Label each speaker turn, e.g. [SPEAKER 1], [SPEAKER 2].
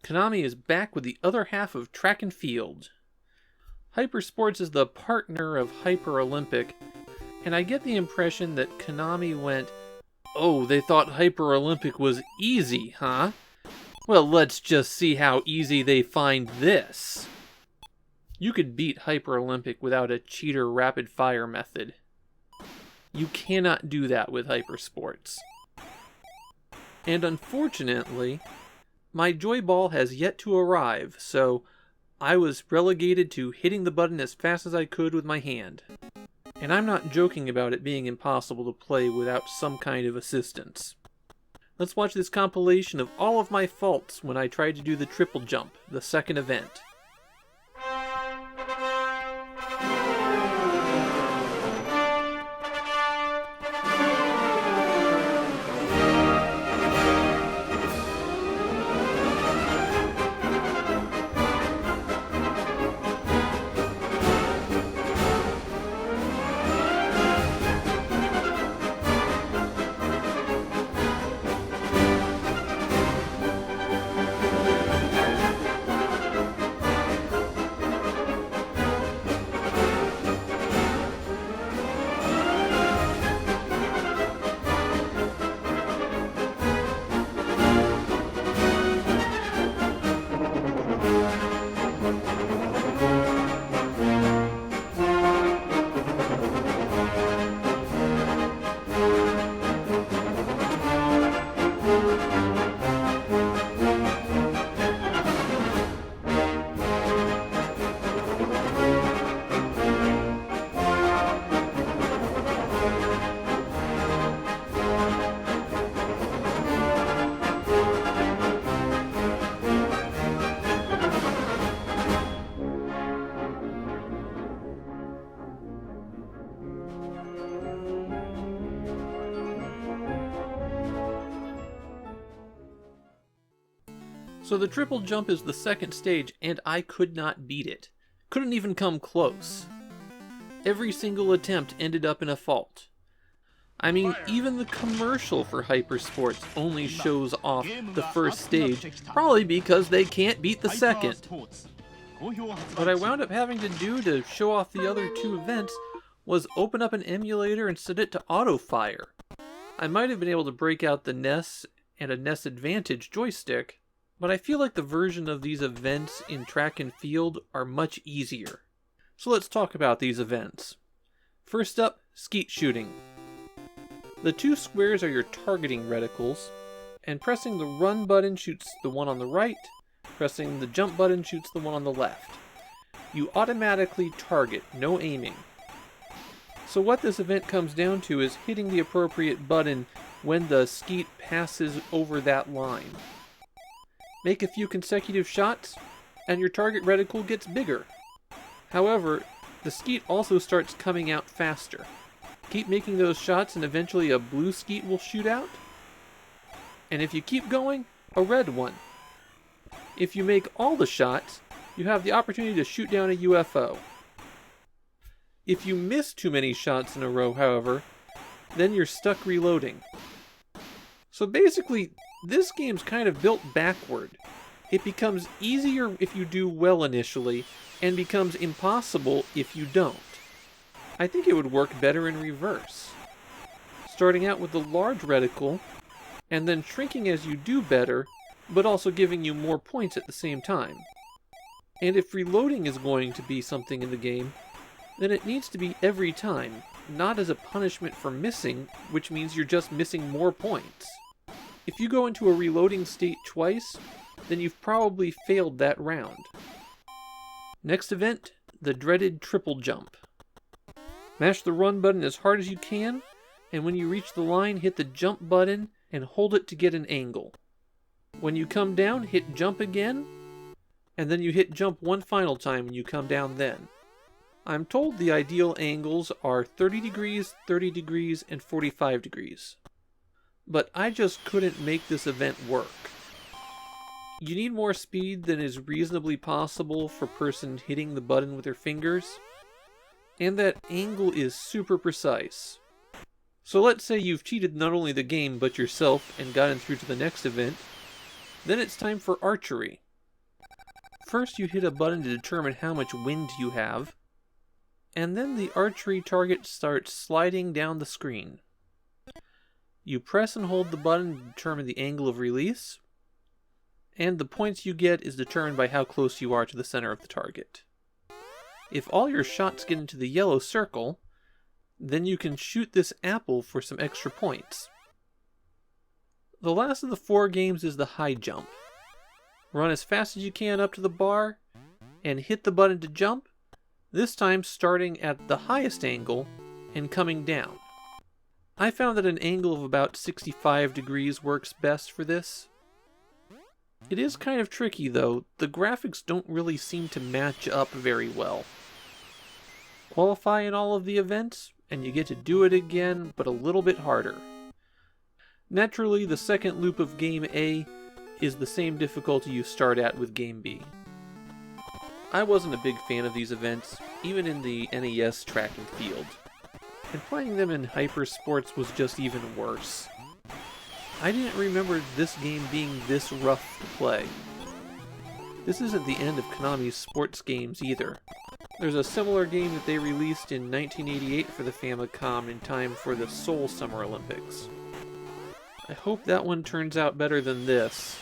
[SPEAKER 1] Konami is back with the other half of track and field. Hypersports is the partner of Hyper Olympic, and I get the impression that Konami went, "Oh, they thought Hyper Olympic was easy, huh? Well, let's just see how easy they find this." You could beat Hyper Olympic without a cheater rapid-fire method. You cannot do that with Hypersports. And unfortunately, my Joy Ball has yet to arrive, so I was relegated to hitting the button as fast as I could with my hand. And I'm not joking about it being impossible to play without some kind of assistance. Let's watch this compilation of all of my faults when I tried to do the triple jump, the second event. So the triple jump is the second stage, and I could not beat it. Couldn't even come close. Every single attempt ended up in a fault. I mean, even the commercial for Hypersports only shows off the first stage, probably because they can't beat the second. What I wound up having to do to show off the other two events was open up an emulator and set it to auto-fire. I might have been able to break out the NES and a NES Advantage joystick, but I feel like the version of these events in track and field are much easier. So let's talk about these events. First up, Skeet Shooting. The two squares are your targeting reticles, and pressing the run button shoots the one on the right, pressing the jump button shoots the one on the left. You automatically target, no aiming. So what this event comes down to is hitting the appropriate button when the skeet passes over that line. Make a few consecutive shots, and your target reticle gets bigger. However, the skeet also starts coming out faster. Keep making those shots and eventually a blue skeet will shoot out. And if you keep going, a red one. If you make all the shots, you have the opportunity to shoot down a UFO. If you miss too many shots in a row, however, then you're stuck reloading. So basically, this game's kind of built backward. It becomes easier if you do well initially, and becomes impossible if you don't. I think it would work better in reverse. Starting out with the large reticle, and then shrinking as you do better, but also giving you more points at the same time. And if reloading is going to be something in the game, then it needs to be every time, not as a punishment for missing, which means you're just missing more points. If you go into a reloading state twice, then you've probably failed that round. Next event, the dreaded triple jump. Mash the run button as hard as you can, and when you reach the line, hit the jump button and hold it to get an angle. When you come down, hit jump again, and then you hit jump one final time when you come down then. I'm told the ideal angles are 30 degrees, 30 degrees, and 45 degrees. But I just couldn't make this event work. You need more speed than is reasonably possible for a person hitting the button with their fingers, and that angle is super precise. So let's say you've cheated not only the game but yourself and gotten through to the next event, then it's time for Archery. First you hit a button to determine how much wind you have, and then the archery target starts sliding down the screen. You press and hold the button to determine the angle of release, and the points you get is determined by how close you are to the center of the target. If all your shots get into the yellow circle, then you can shoot this apple for some extra points. The last of the 4 games is the high jump. Run as fast as you can up to the bar, and hit the button to jump, this time starting at the highest angle and coming down. I found that an angle of about 65 degrees works best for this. It is kind of tricky though, the graphics don't really seem to match up very well. Qualify in all of the events, and you get to do it again, but a little bit harder. Naturally, the second loop of Game A is the same difficulty you start at with Game B. I wasn't a big fan of these events, even in the NES track and field, and playing them in Hyper Sports was just even worse. I didn't remember this game being this rough to play. This isn't the end of Konami's sports games either. There's a similar game that they released in 1988 for the Famicom in time for the Seoul Summer Olympics. I hope that one turns out better than this.